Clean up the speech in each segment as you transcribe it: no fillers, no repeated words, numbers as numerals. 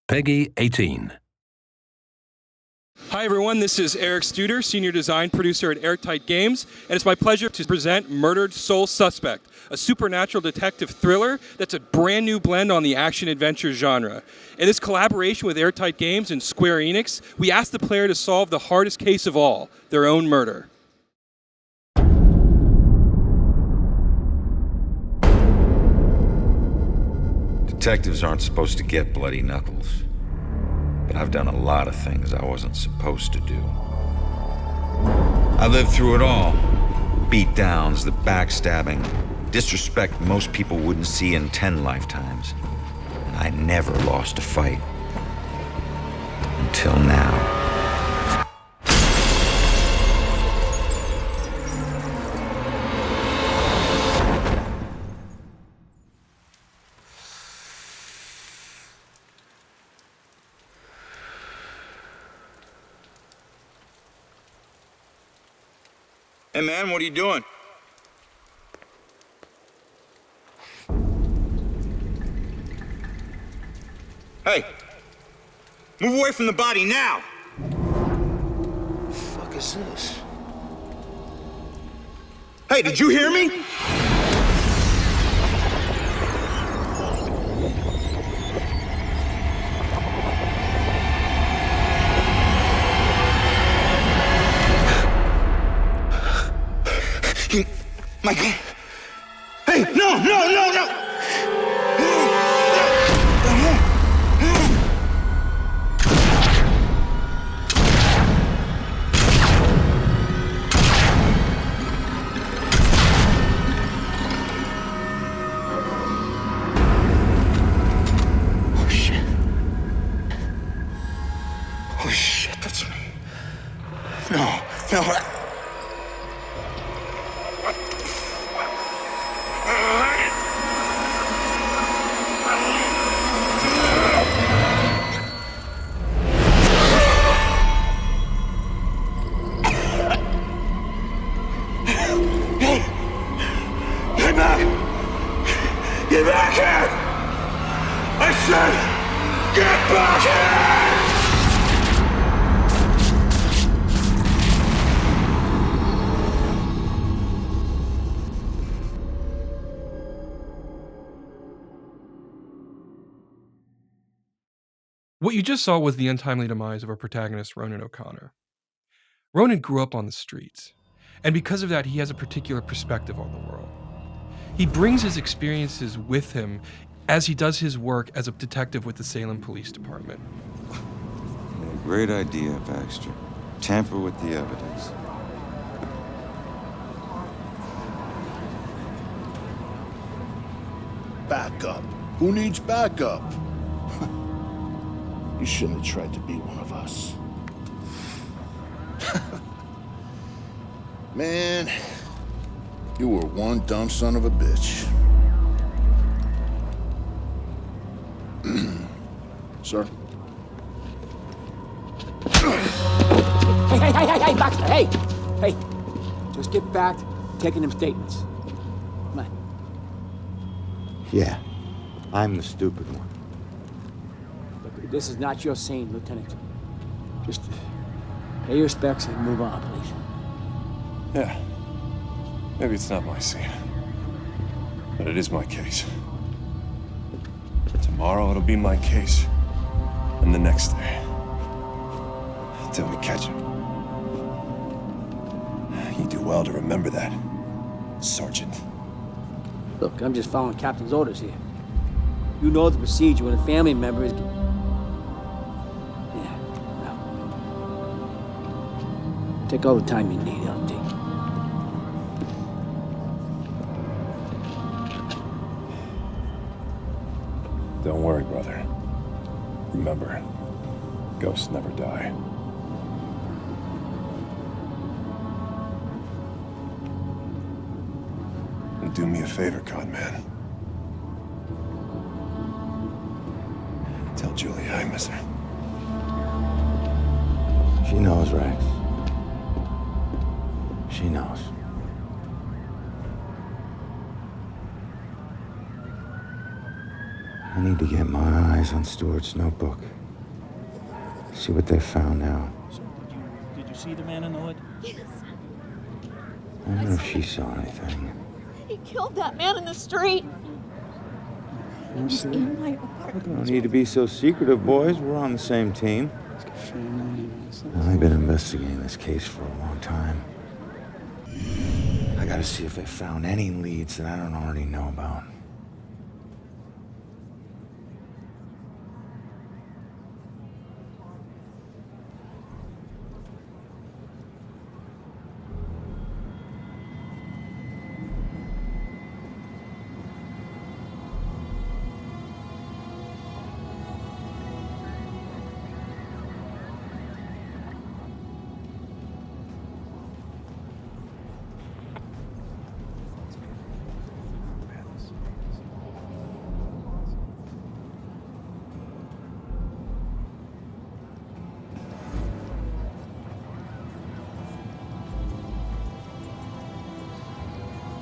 Peggy 18. Hi everyone, this is Eric Studer, Senior Design Producer at Airtight Games, and it's my pleasure to present Murdered Soul Suspect, a supernatural detective thriller that's a brand new blend on the action-adventure genre. In this collaboration with Airtight Games and Square Enix, we ask the player to solve the hardest case of all, their own murder. Detectives aren't supposed to get bloody knuckles. But I've done a lot of things I wasn't supposed to do. I lived through it all. Beatdowns, the backstabbing, disrespect most people wouldn't see in 10 lifetimes. And I never lost a fight. Until now. Hey man, what are you doing? Hey! Move away from the body now! What the fuck is this? Hey, did you hear me? My God. Hey, no! Oh shit, that's me. No. Get back here! I said, get back here! What you just saw was the untimely demise of our protagonist, Ronan O'Connor. Ronan grew up on the streets, and because of that, he has a particular perspective on the world. He brings his experiences with him as he does his work as a detective with the Salem Police Department. Yeah, great idea, Baxter. Tamper with the evidence. Backup. Who needs backup? You shouldn't have tried to be one of us. Man, you were one dumb son of a bitch. Sir? Hey, Baxter, hey! Just get back to taking them statements. Come on. Yeah, I'm the stupid one. Look, this is not your scene, Lieutenant. Just pay your respects and move on, please. Yeah. Maybe it's not my scene, but it is my case. Tomorrow it'll be my case, and the next day, until we catch him. You do well to remember that, Sergeant. Look, I'm just following Captain's orders here. You know the procedure when a family member is... Yeah, well... Take all the time you need, LT. Don't worry, brother. Remember, ghosts never die. And do me a favor, con man. Tell Julia I miss her. She knows, Rex. She knows. I need to get my eyes on Stewart's notebook. See what they found out. So, did you see the man in the hood? Yes. I wonder if she saw anything. He killed that man in the street. He was in my apartment. No need to be so secretive, boys. We're on the same team. I've been investigating this case for a long time. I gotta see if they found any leads that I don't already know about.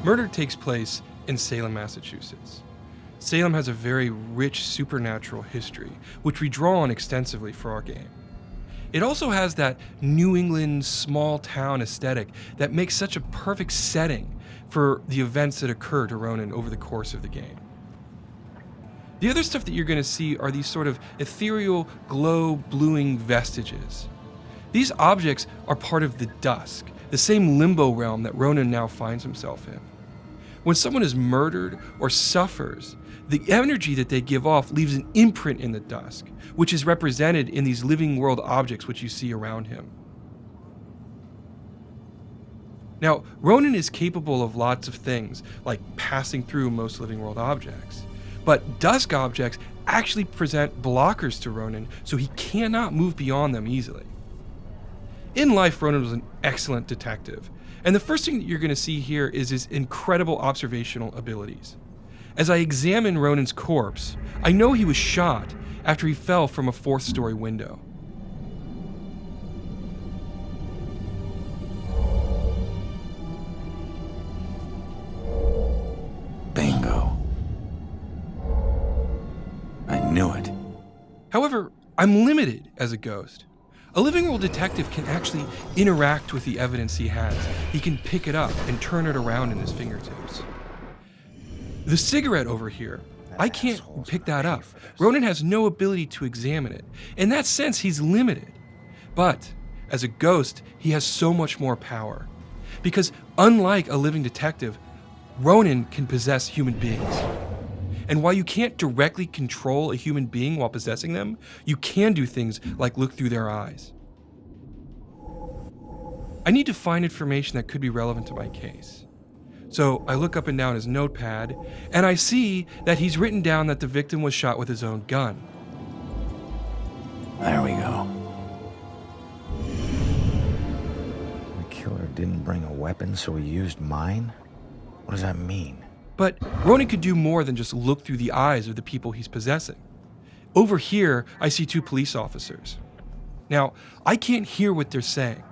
Murder takes place in Salem, Massachusetts. Salem has a very rich supernatural history, which we draw on extensively for our game. It also has that New England small town aesthetic that makes such a perfect setting for the events that occur to Ronan over the course of the game. The other stuff that you're going to see are these sort of ethereal, glow-bluing vestiges. These objects are part of the Dusk, the same limbo realm that Ronan now finds himself in. When someone is murdered or suffers, the energy that they give off leaves an imprint in the Dusk, which is represented in these living world objects which you see around him. Now, Ronan is capable of lots of things, like passing through most living world objects, but Dusk objects actually present blockers to Ronan, so he cannot move beyond them easily. In life, Ronan was an excellent detective, and the first thing that you're going to see here is his incredible observational abilities. As I examine Ronan's corpse, I know he was shot after he fell from a 4th-story window. Bingo. I knew it. However, I'm limited as a ghost. A living world detective can actually interact with the evidence he has. He can pick it up and turn it around in his fingertips. The cigarette over here, I can't pick that up. Ronan has no ability to examine it. In that sense, he's limited. But as a ghost, he has so much more power. Because unlike a living detective, Ronan can possess human beings. And while you can't directly control a human being while possessing them, you can do things like look through their eyes. I need to find information that could be relevant to my case. So I look up and down his notepad, and I see that he's written down that the victim was shot with his own gun. There we go. The killer didn't bring a weapon, so he used mine? What does that mean? But Ronan could do more than just look through the eyes of the people he's possessing. Over here, I see 2 police officers. Now, I can't hear what they're saying,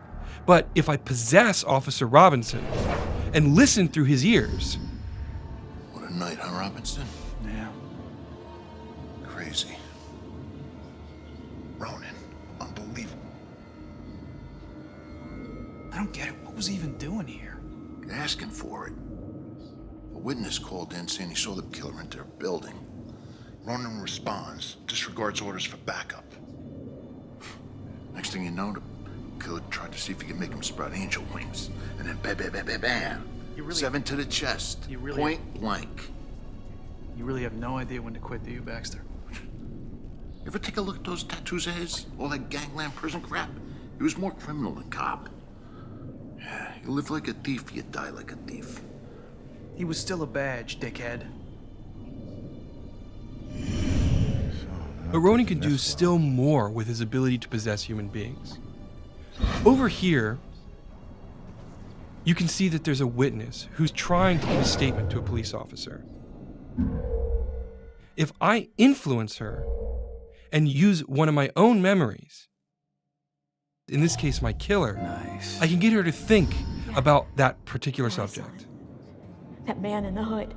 but if I possess Officer Robinson and listen through his ears... What a night, huh, Robinson? Yeah. Crazy. Ronan, unbelievable. I don't get it. What was he even doing here? Asking for it. A witness called in saying he saw the killer enter a building. Ronan responds, disregards orders for backup. Next thing you know, the killer tried to see if he could make him sprout angel wings. And then bam, bam, bam, bam, bam. 7 to the chest. Point blank. You really have no idea when to quit, do you, Baxter? You ever take a look at those tattoos of his? All that gangland prison crap? He was more criminal than cop. Yeah, you live like a thief, you die like a thief. He was still a badge, dickhead. But Ronan can do still more with his ability to possess human beings. Over here, you can see that there's a witness who's trying to give a statement to a police officer. If I influence her and use one of my own memories, in this case my killer, Nice. I can get her to think about that particular subject. That man in the hood.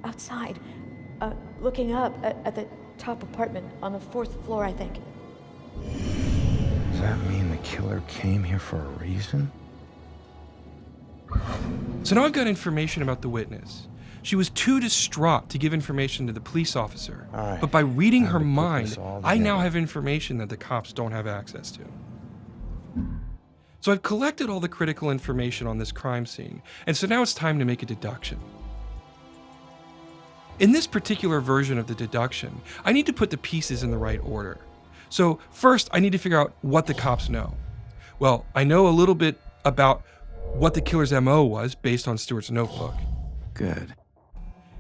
Outside. Looking up at the top apartment on the 4th floor, I think. Does that mean the killer came here for a reason? So now I've got information about the witness. She was too distraught to give information to the police officer. All right. But by reading Time her to put mind, this all I now together. have information that the cops don't have access to. So I've collected all the critical information on this crime scene, and so now it's time to make a deduction. In this particular version of the deduction, I need to put the pieces in the right order. So first, I need to figure out what the cops know. Well, I know a little bit about what the killer's MO was based on Stewart's notebook. Good.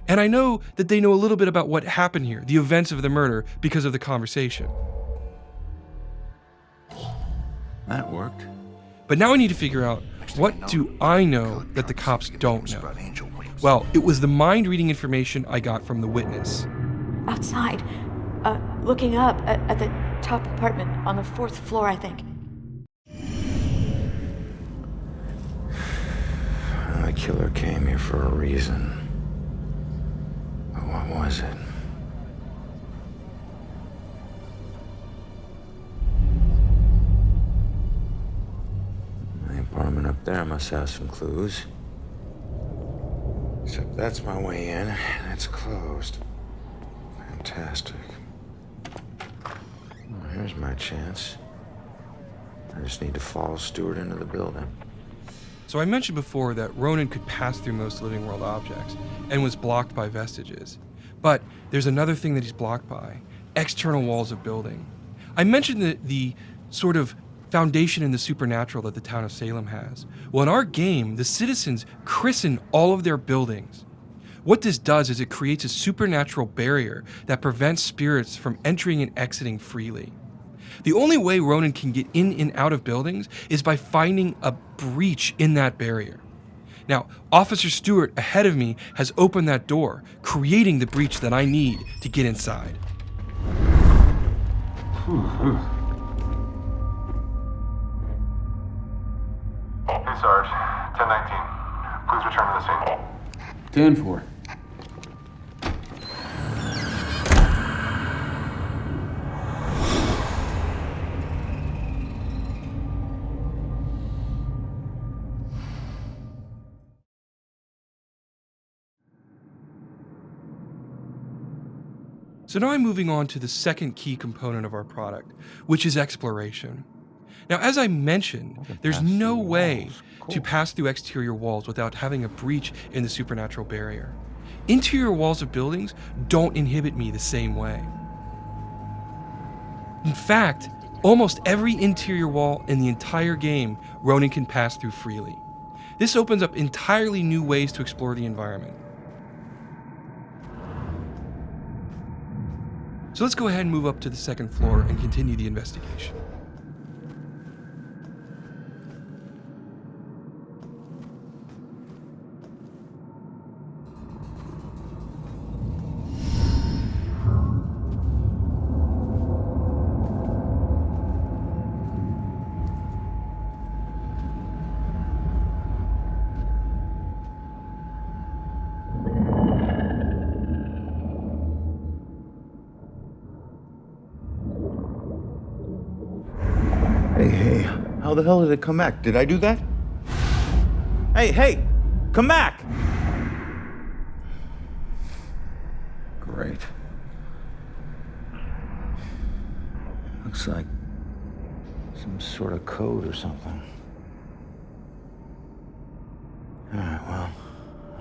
And I know that they know a little bit about what happened here, the events of the murder, because of the conversation. That worked. But now I need to figure out, what do I know that the cops don't know? Well, it was the mind-reading information I got from the witness. Outside. Looking up at the top apartment on the 4th floor, I think. The killer came here for a reason. But what was it? The apartment up there must have some clues. Except that's my way in, and it's closed. Fantastic. Well, here's my chance. I just need to follow Stewart into the building. So I mentioned before that Ronan could pass through most living world objects and was blocked by vestiges. But there's another thing that he's blocked by: external walls of building. I mentioned the sort of foundation in the supernatural that the town of Salem has. Well, in our game, the citizens christen all of their buildings. What this does is it creates a supernatural barrier that prevents spirits from entering and exiting freely. The only way Ronan can get in and out of buildings is by finding a breach in that barrier. Now, Officer Stewart ahead of me has opened that door, creating the breach that I need to get inside. Hey, Sarge. 1019. Please return to the scene. 10-4. So now I'm moving on to the second key component of our product, which is exploration. Now, as I mentioned, there's no way to pass through exterior walls without having a breach in the supernatural barrier. Interior walls of buildings don't inhibit me the same way. In fact, almost every interior wall in the entire game, Ronan can pass through freely. This opens up entirely new ways to explore the environment. So let's go ahead and move up to the second floor and continue the investigation. Hey, how the hell did it come back? Did I do that? Hey, come back! Great. Looks like some sort of code or something. All right, well,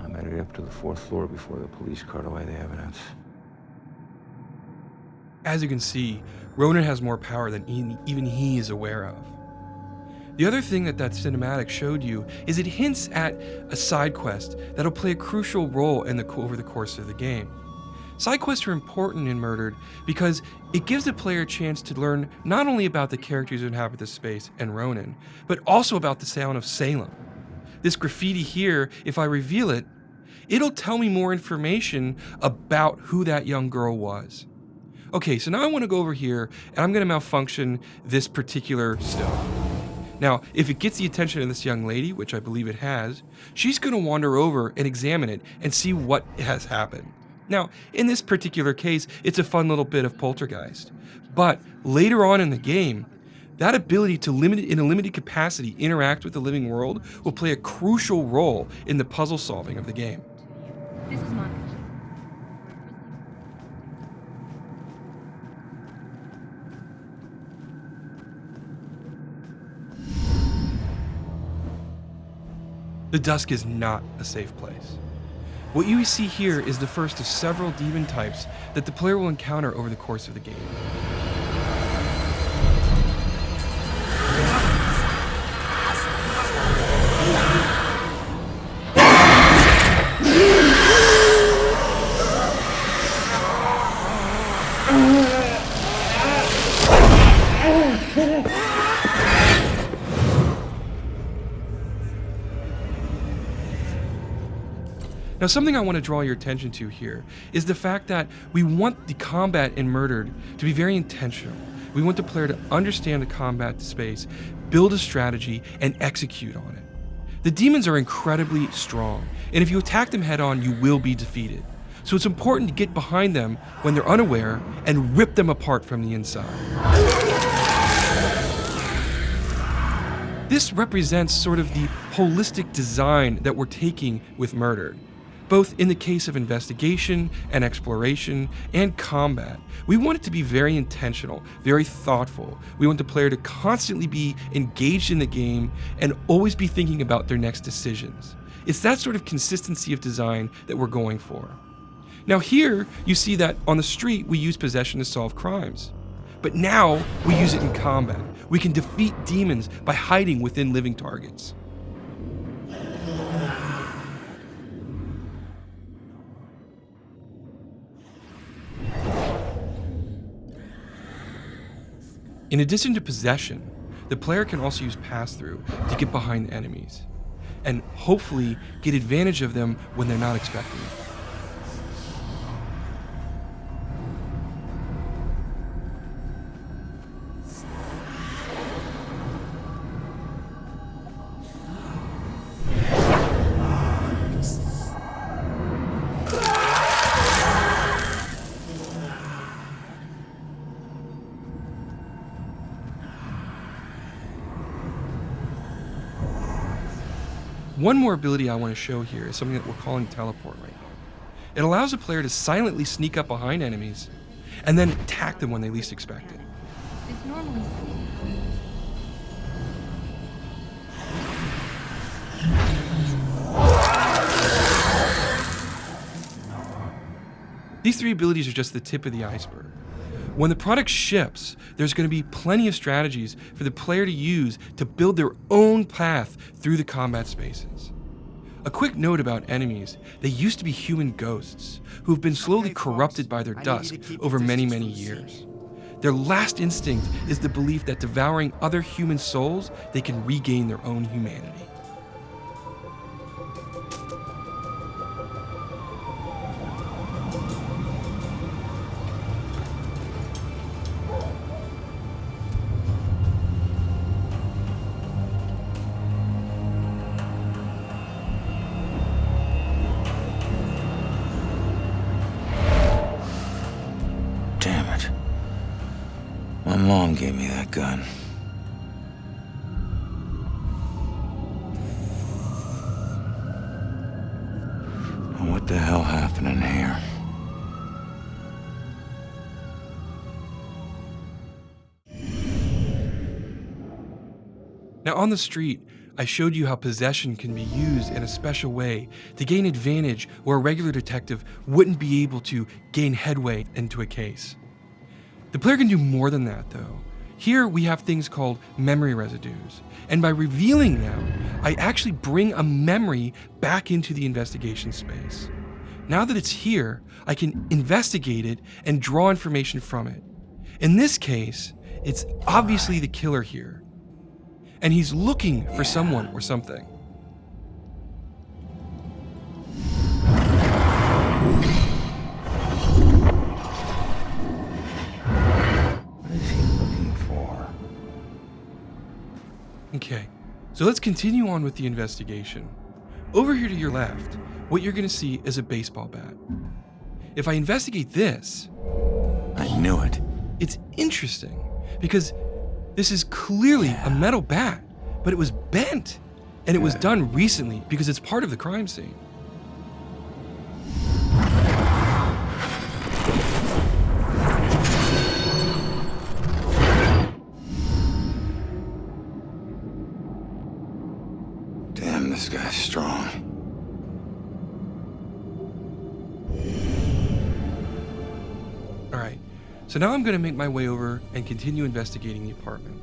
I better get up to the 4th floor before the police cart away the evidence. As you can see, Ronan has more power than even he is aware of. The other thing that cinematic showed you is it hints at a side quest that'll play a crucial role over the course of the game. Side quests are important in Murdered because it gives the player a chance to learn not only about the characters who inhabit this space and Ronan, but also about the town of Salem. This graffiti here, if I reveal it, it'll tell me more information about who that young girl was. Okay, so now I want to go over here and I'm going to malfunction this particular stone. Now, if it gets the attention of this young lady, which I believe it has, she's going to wander over and examine it and see what has happened. Now, in this particular case, it's a fun little bit of poltergeist. But later on in the game, that ability to in a limited capacity interact with the living world will play a crucial role in the puzzle solving of the game. This is Monica. The Dusk is not a safe place. What you see here is the first of several demon types that the player will encounter over the course of the game. Now, something I want to draw your attention to here is the fact that we want the combat in Murdered to be very intentional. We want the player to understand the combat space, build a strategy, and execute on it. The demons are incredibly strong, and if you attack them head on, you will be defeated. So it's important to get behind them when they're unaware and rip them apart from the inside. This represents sort of the holistic design that we're taking with Murdered. Both in the case of investigation and exploration and combat, we want it to be very intentional, very thoughtful. We want the player to constantly be engaged in the game and always be thinking about their next decisions. It's that sort of consistency of design that we're going for. Now here, you see that on the street, we use possession to solve crimes. But now, we use it in combat. We can defeat demons by hiding within living targets. In addition to possession, the player can also use pass-through to get behind the enemies, and hopefully get advantage of them when they're not expecting it. One more ability I want to show here is something that we're calling teleport right now. It allows a player to silently sneak up behind enemies and then attack them when they least expect it. It's normally These three abilities are just the tip of the iceberg. When the product ships, there's going to be plenty of strategies for the player to use to build their own path through the combat spaces. A quick note about enemies: they used to be human ghosts who have been slowly corrupted by their dusk over many, many years. Their last instinct is the belief that devouring other human souls, they can regain their own humanity. My mom gave me that gun. And what the hell happened in here? Now on the street, I showed you how possession can be used in a special way to gain advantage where a regular detective wouldn't be able to gain headway into a case. The player can do more than that, though. Here we have things called memory residues, and by revealing them, I actually bring a memory back into the investigation space. Now that it's here, I can investigate it and draw information from it. In this case, it's obviously the killer here, and he's looking for someone or something. Okay, so let's continue on with the investigation. Over here to your left, what you're going to see is a baseball bat. if I investigate this, I knew it. it's interesting because this is clearly a metal bat, but it was bent. And it was done recently because it's part of the crime scene. Damn, this guy's strong. All right, so now I'm going to make my way over and continue investigating the apartment.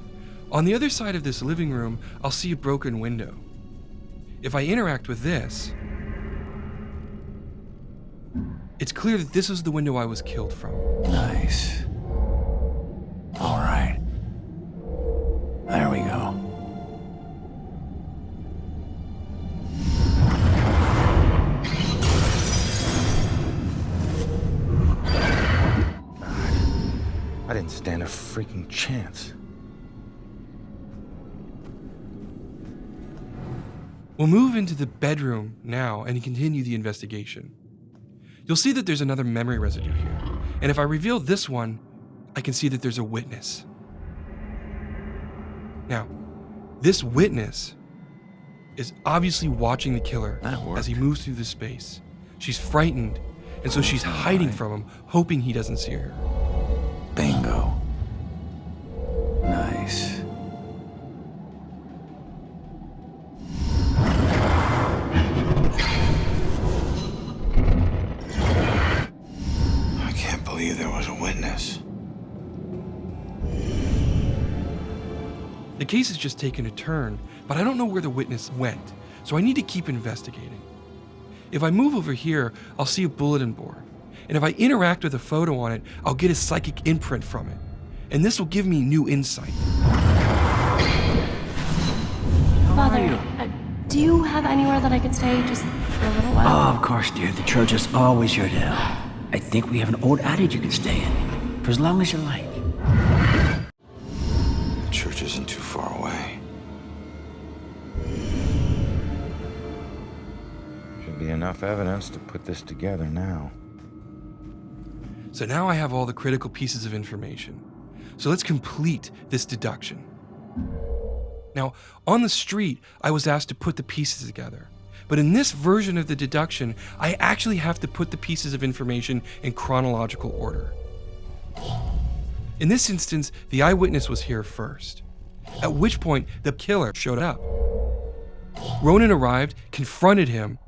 On the other side of this living room, I'll see a broken window. If I interact with this, it's clear that this is the window I was killed from. Nice. All right. There we go. God, I didn't stand a freaking chance. We'll move into the bedroom now and continue the investigation. You'll see that there's another memory residue here, and if I reveal this one, I can see that there's a witness. Now, this witness is obviously watching the killer as he moves through the space. She's frightened, and so she's hiding from him, hoping he doesn't see her. Bingo. Nice. I can't believe there was a witness. The case has just taken a turn, but I don't know where the witness went, so I need to keep investigating. If I move over here, I'll see a bulletin board, and if I interact with a photo on it, I'll get a psychic imprint from it, and this will give me new insight. Father, do you have anywhere that I could stay just for a little while? Oh, of course, dear. The church is always here to help. I think we have an old adage you can stay in, for as long as you like. The church isn't too far away. Should be enough evidence to put this together now. So now I have all the critical pieces of information. So let's complete this deduction. Now, on the street, I was asked to put the pieces together. But in this version of the deduction, I actually have to put the pieces of information in chronological order. In this instance, the eyewitness was here first, at which point the killer showed up. Ronan arrived, confronted him,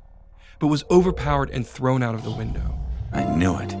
but was overpowered and thrown out of the window. I knew it.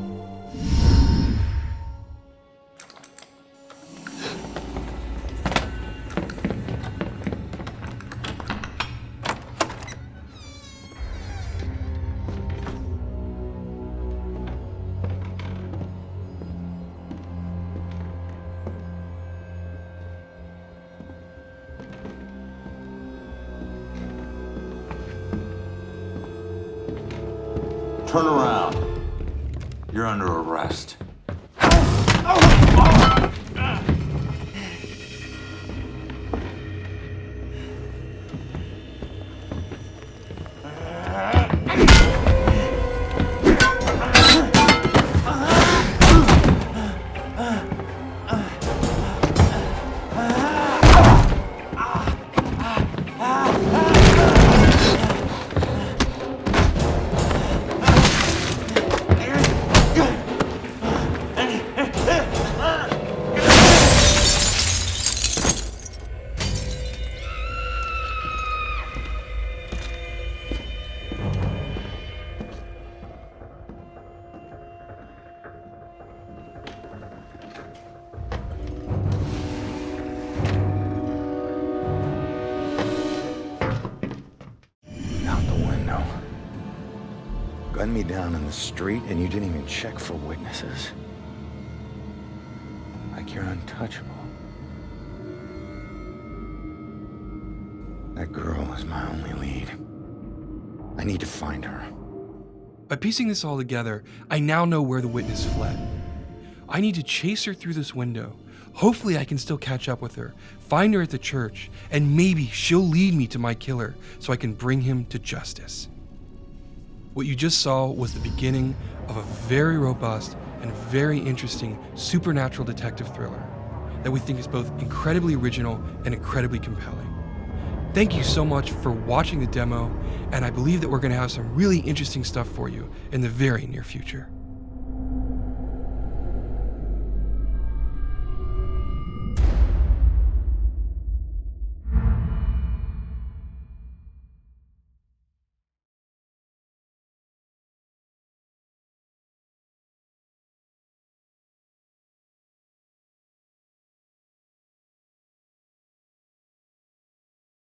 Turn around. You're under arrest. Gunned me down in the street and you didn't even check for witnesses. Like you're untouchable. That girl is my only lead. I need to find her. By piecing this all together, I now know where the witness fled. I need to chase her through this window. Hopefully I can still catch up with her, find her at the church, and maybe she'll lead me to my killer so I can bring him to justice. What you just saw was the beginning of a very robust and very interesting supernatural detective thriller that we think is both incredibly original and incredibly compelling. Thank you so much for watching the demo, and I believe that we're going to have some really interesting stuff for you in the very near future.